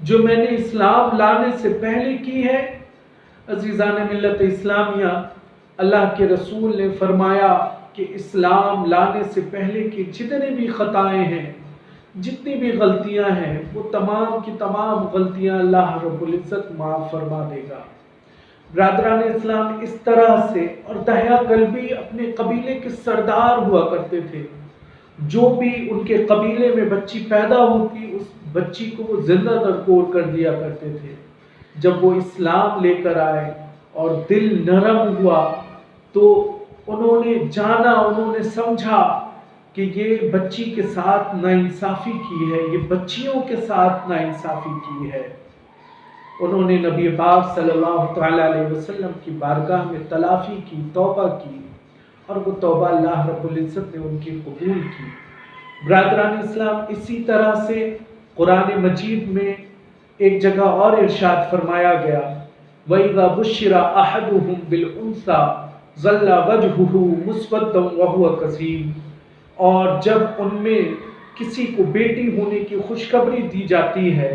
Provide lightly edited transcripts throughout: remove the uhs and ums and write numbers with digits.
جو میں نے اسلام لانے سے پہلے کی ہے۔ عزیزان ملت اسلامیہ، اللہ کے رسول نے فرمایا کہ اسلام لانے سے پہلے کی جتنے بھی خطائیں ہیں، جتنی بھی غلطیاں ہیں، وہ تمام کی تمام غلطیاں اللہ رب العزت معاف فرما دے گا۔ برادران اسلام، اس طرح سے اور دہیا قلبی اپنے قبیلے کے سردار ہوا کرتے تھے۔ جو بھی ان کے قبیلے میں بچی پیدا ہوتی، اس بچی کو وہ زندہ درکور کر دیا کرتے تھے۔ جب وہ اسلام لے کر آئے اور دل نرم ہوا تو انہوں نے جانا، انہوں نے سمجھا کہ یہ بچی کے ساتھ ناانصافی کی ہے، یہ بچیوں کے ساتھ ناانصافی کی ہے۔ انہوں نے نبی پاک صلی اللہ تعالی علیہ وسلم کی بارگاہ میں تلافی کی، توبہ کی، اور وہ توبہ اللہ رب العزت نے ان کی قبول کی۔ برادران اسلام، اسی طرح سے قرآن مجید میں ایک جگہ اور ارشاد فرمایا گیا، وَإِذَا بُشِّرَ أَحَدُهُمْ بِالْأُنثَىٰ ظَلَّ وَجْهُهُ مُسْوَدًّا وَهُوَ كَظِيمٌ، اور جب ان میں کسی کو بیٹی ہونے کی خوشخبری دی جاتی ہے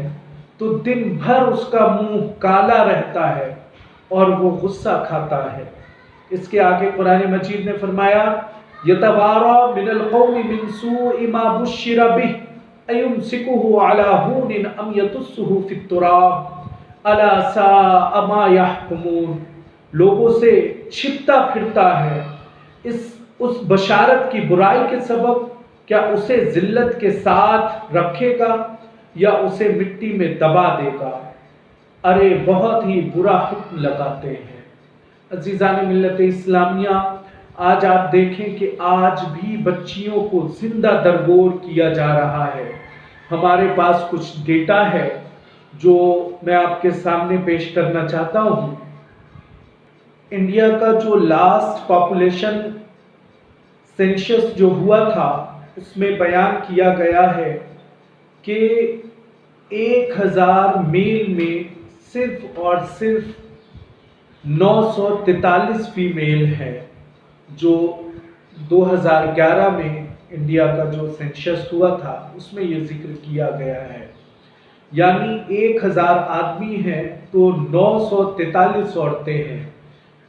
تو دن بھر اس کا منہ کالا رہتا ہے اور وہ غصہ کھاتا ہے۔ اس کے آگے قرآن مجید نے فرمایا، يَتَوَارَىٰ مِنَ الْقَوْمِ مِنْ سُوءِ مَا بُشِّرَ بِهِ أَيُمْسِكُهُ عَلَىٰ هُونٍ أَمْ يَدُسُّهُ فِي التُّرَابِ أَلَا سَاءَ مَا يَحْكُمُونَ، لوگوں سے چھپتا پھرتا ہے اس بشارت کی برائی کے سبب، کیا اسے ذلت کے ساتھ رکھے گا یا اسے مٹی میں دبا دے گا؟ ارے بہت ہی برا حکم لگاتے ہیں۔ عزیزان ملت اسلامیہ، آج آپ دیکھیں کہ آج بھی بچیوں کو زندہ درگور کیا جا رہا ہے۔ ہمارے پاس کچھ ڈیٹا ہے جو میں آپ کے سامنے پیش کرنا چاہتا ہوں۔ انڈیا کا جو لاسٹ پاپولیشن سینشس جو ہوا تھا، اس میں بیان کیا گیا ہے کہ 1000 میل میں صرف اور صرف 943 فیمیل ہے، جو 2011 میں انڈیا کا جو سینشس ہوا تھا اس میں یہ ذکر کیا گیا ہے۔ یعنی 1000 آدمی ہیں تو 943 عورتیں ہیں۔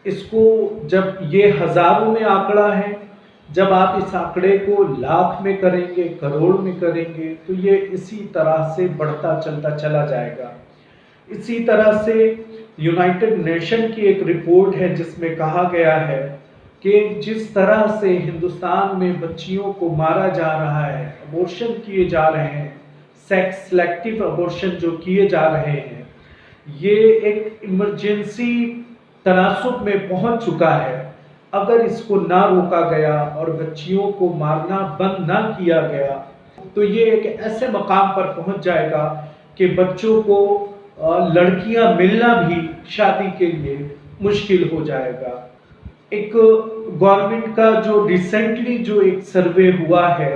اس کو جب یہ ہزاروں میں آنکڑا ہے، جب آپ اس آنکڑے کو لاکھ میں کریں گے، کروڑ میں کریں گے، تو یہ اسی طرح سے بڑھتا چلتا چلا جائے گا۔ اسی طرح سے یونائٹڈ نیشن کی ایک رپورٹ ہے جس میں کہا گیا ہے کہ جس طرح سے ہندوستان میں بچیوں کو مارا جا رہا ہے، ابورشن کیے جا رہے ہیں، سیکس سلیکٹیو ابورشن جو کیے جا رہے ہیں، یہ ایک ایمرجنسی تناسب میں پہنچ چکا ہے۔ اگر اس کو نہ روکا گیا اور بچیوں کو مارنا بند نہ کیا گیا تو یہ ایک ایسے مقام پر پہنچ جائے گا کہ بچوں کو لڑکیاں ملنا بھی شادی کے لیے مشکل ہو جائے گا۔ ایک گورنمنٹ کا جو ریسنٹلی جو ایک سروے ہوا ہے،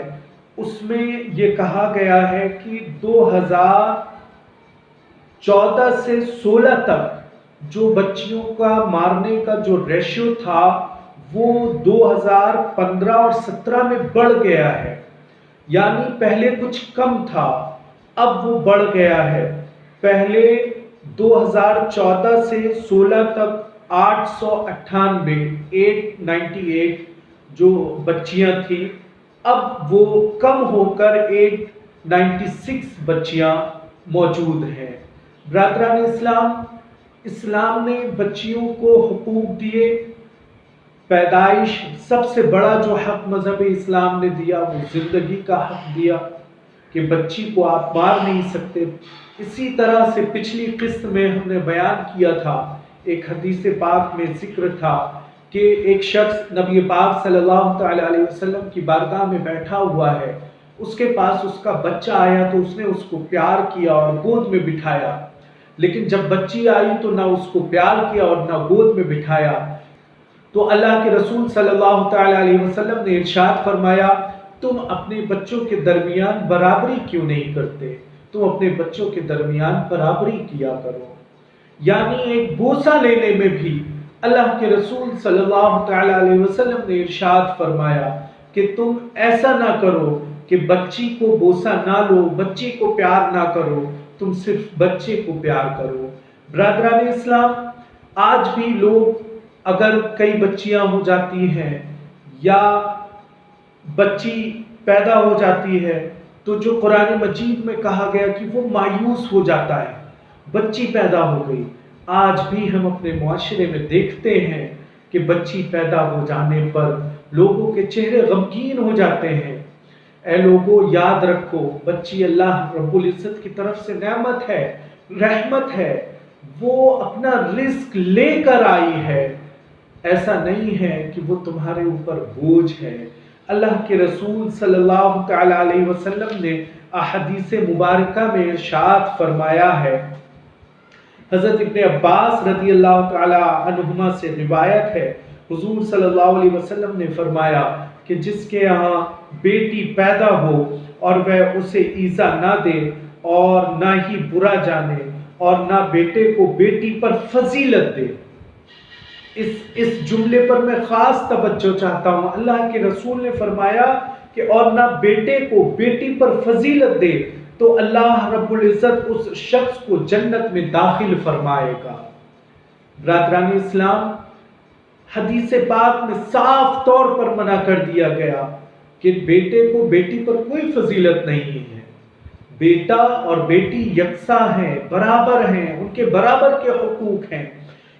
اس میں یہ کہا گیا ہے کہ 2014 سے 16 تک جو بچیوں کا مارنے کا جو ریشیو تھا وہ 2015 اور 17 میں بڑھ گیا ہے۔ یعنی پہلے کچھ کم تھا، اب وہ بڑھ گیا ہے۔ پہلے 2014 سے 16 تک 898 جو بچیاں تھیں، اب وہ کم ہو کر 896 بچیاں موجود ہیں۔ برادران اسلام نے بچیوں کو حقوق دیے۔ پیدائش سب سے بڑا جو حق مذہب اسلام نے دیا وہ زندگی کا حق دیا کہ بچی کو آپ مار نہیں سکتے۔ اسی طرح سے پچھلی قسط میں ہم نے بیان کیا تھا، ایک حدیث پاک میں ذکر تھا کہ ایک شخص نبی پاک صلی اللہ تعالی علیہ وسلم کی بارگاہ میں بیٹھا ہوا ہے، اس کے پاس اس کا بچہ آیا تو اس نے اس کو پیار کیا اور گود میں بٹھایا، لیکن جب بچی آئی تو نہ اس کو پیار کیا اور نہ گود میں بٹھایا۔ تو اللہ کے رسول صلی اللہ تعالی علیہ وسلم نے ارشاد فرمایا، تم اپنے بچوں کے درمیان برابری کیوں نہیں کرتے؟ تم اپنے بچوں کے درمیان برابری کیا کرو۔ یعنی ایک بوسہ لینے میں بھی اللہ کے رسول صلی اللہ تعالی علیہ وسلم نے ارشاد فرمایا کہ تم ایسا نہ کرو کہ بچی کو بوسہ نہ لو، بچی کو پیار نہ کرو، تم صرف بچے کو پیار کرو۔ برادران اسلام، آج بھی لوگ اگر کئی بچیاں ہو جاتی ہیں یا بچی پیدا ہو جاتی ہے تو جو قرآن مجید میں کہا گیا کہ وہ مایوس ہو جاتا ہے، بچی پیدا ہو گئی، آج بھی ہم اپنے معاشرے میں دیکھتے ہیں کہ بچی پیدا ہو جانے پر لوگوں کے چہرے غمگین ہو جاتے ہیں۔ اے لوگوں، یاد رکھو، بچی اللہ رب العزت کی طرف سے نعمت ہے، رحمت ہے، وہ اپنا رزق لے کر آئی ہے، ایسا نہیں ہے کہ وہ تمہارے اوپر بوجھ ہے۔ اللہ کے رسول صلی اللہ تعالی علیہ وسلم نے احادیث مبارکہ میں ارشاد فرمایا ہے، حضرت ابن عباس رضی اللہ تعالی عنہما سے روایت ہے، حضور صلی اللہ علیہ وسلم نے فرمایا کہ جس کے یہاں بیٹی پیدا ہو اور وہ اسے ایذا نہ دے اور نہ ہی برا جانے اور نہ بیٹے کو بیٹی پر فضیلت دے۔ اس جملے پر میں خاص توجہ چاہتا ہوں۔ اللہ کے رسول نے فرمایا کہ اور نہ بیٹے کو بیٹی پر فضیلت دے تو اللہ رب العزت اس شخص کو جنت میں داخل فرمائے گا۔ برادران اسلام، حدیث پاک میں صاف طور پر منع کر دیا گیا کہ بیٹے کو بیٹی پر کوئی فضیلت نہیں ہے۔ بیٹا اور بیٹی یکساں ہیں، برابر ہیں، ان کے برابر کے حقوق ہیں۔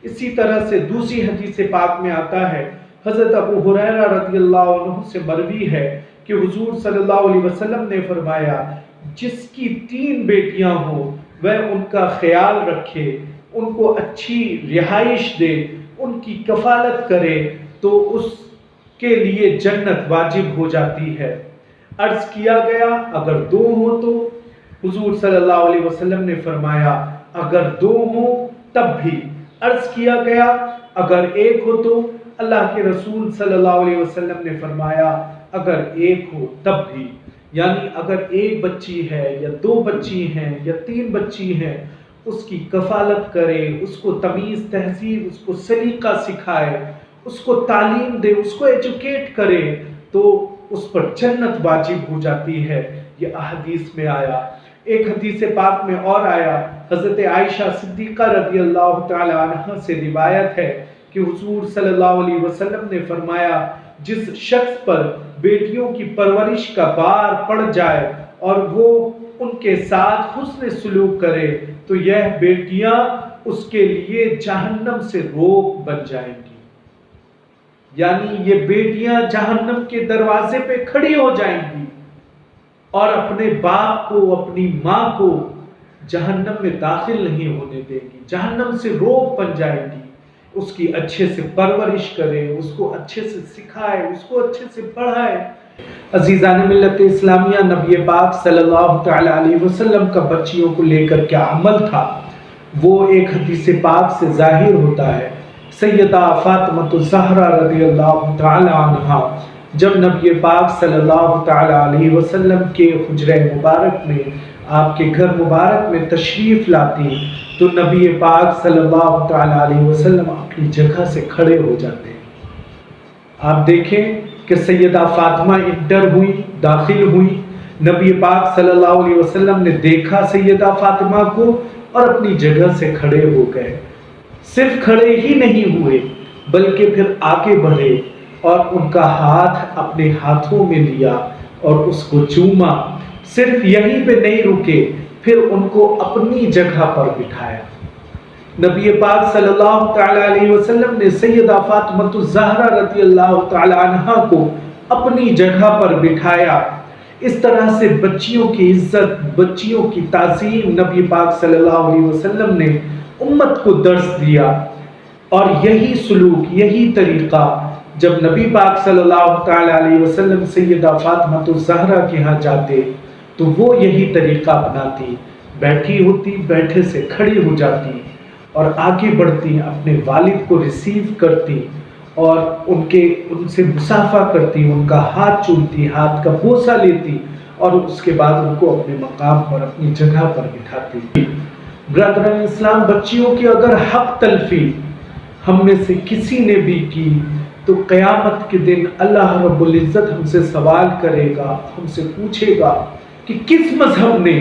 اسی طرح سے دوسری حدیث پاک میں آتا ہے، حضرت ابو ہریرہ رضی اللہ عنہ سے مروی ہے کہ حضور صلی اللہ علیہ وسلم نے فرمایا، جس کی 3 بیٹیاں ہوں وہ ان کا خیال رکھے، ان کو اچھی رہائش دے، ان کی کفالت کرے تو اس کے لیے جنت واجب ہو جاتی ہے۔ عرض کیا گیا اگر 2 ہوں تو حضور صلی اللہ علیہ وسلم نے فرمایا اگر 2 ہوں تب بھی۔ عرض کیا گیا اگر 1 ہو تو اللہ کے رسول صلی اللہ علیہ وسلم نے فرمایا اگر 1 ہو تب بھی، یعنی اگر 1 بچی ہے یا 2 بچی ہیں یا 3 بچی ہیں، اس کی کفالت کرے، اس کو تمیز تہذیب، اس کو سلیقہ سکھائے، اس کو تعلیم دے، اس کو ایجوکیٹ کرے تو اس پر جنت واجب ہو جاتی ہے۔ یہ احادیث میں آیا۔ ایک حدیث پاک میں اور آیا، حضرت عائشہ صدیقہ رضی اللہ تعالی عنہ سے روایت ہے کہ حضور صلی اللہ علیہ وسلم نے فرمایا، جس شخص پر بیٹیوں کی پرورش کا بار پڑ جائے اور وہ ان کے ساتھ حسن سلوک کرے تو یہ بیٹیاں اس کے لیے جہنم سے روک بن جائیں گی، یعنی یہ بیٹیاں جہنم کے دروازے پہ کھڑی ہو جائیں گی اور اپنے باپ کو، اپنی ماں کو جہنم میں داخل نہیں ہونے دے گی، جہنم سے روک بن جائے گی۔ اس کی اچھے سے پرورش کرے، اس کو اچھے سے سکھائے، اس کو اچھے سے پڑھائے۔ عزیزان ملت اسلامیہ، نبی پاک صلی اللہ تعالی علیہ وسلم کا بچیوں کو لے کر کیا عمل تھا وہ ایک حدیث پاک سے ظاہر ہوتا ہے۔ سیدہ فاطمہ الزہرا رضی اللہ تعالی عنہا جب نبی پاک صلی اللہ تعالی علیہ وسلم کے حجرہ مبارک میں، آپ کے گھر مبارک میں تشریف لاتی تو نبی پاک صلی اللہ تعالی علیہ وسلم اپنی جگہ سے کھڑے ہو جاتے۔ آپ دیکھیں کہ سیدہ فاطمہ انٹر ہوئی، داخل ہوئی، نبی پاک صلی اللہ علیہ وسلم نے دیکھا سیدہ فاطمہ کو اور اپنی جگہ سے کھڑے ہو گئے۔ صرف کھڑے ہی نہیں ہوئے بلکہ پھر آگے بڑھے اور ان کا ہاتھ اپنے ہاتھوں میں لیا اور اس کو چوما۔ صرف یہیں پہ نہیں رکے، پھر ان کو اپنی جگہ پر بٹھایا۔ نبی پاک صلی اللہ تعالی علیہ وسلم نے سیدہ فاطمہ الزہرا رضی اللہ تعالی عنہا کو اپنی جگہ پر بٹھایا۔ اس طرح سے بچیوں کی عزت، بچیوں کی تعظیم نبی پاک صلی اللہ علیہ وسلم نے امت کو درس دیا، اور یہی سلوک، یہی طریقہ جب نبی پاک صلی اللہ تعالی علیہ وسلم سیدہ فاطمہ الزہرا کے ہاں جاتے تو وہ یہی طریقہ اپناتی، بیٹھی ہوتی، بیٹھے سے کھڑی ہو جاتی اور آگے بڑھتی، اپنے والد کو ریسیو کرتی اور ان سے مصافحہ کرتی، ان کا ہاتھ چومتی، ہاتھ کا بوسہ لیتی اور اس کے بعد ان کو اپنے مقام پر، اپنی جگہ پر بٹھاتی۔ برادران اسلام، بچیوں کی اگر حق تلفی ہم میں سے کسی نے بھی کی تو قیامت کے دن اللہ رب العزت ہم سے سوال کرے گا، ہم سے پوچھے گا کہ کس مذہب نے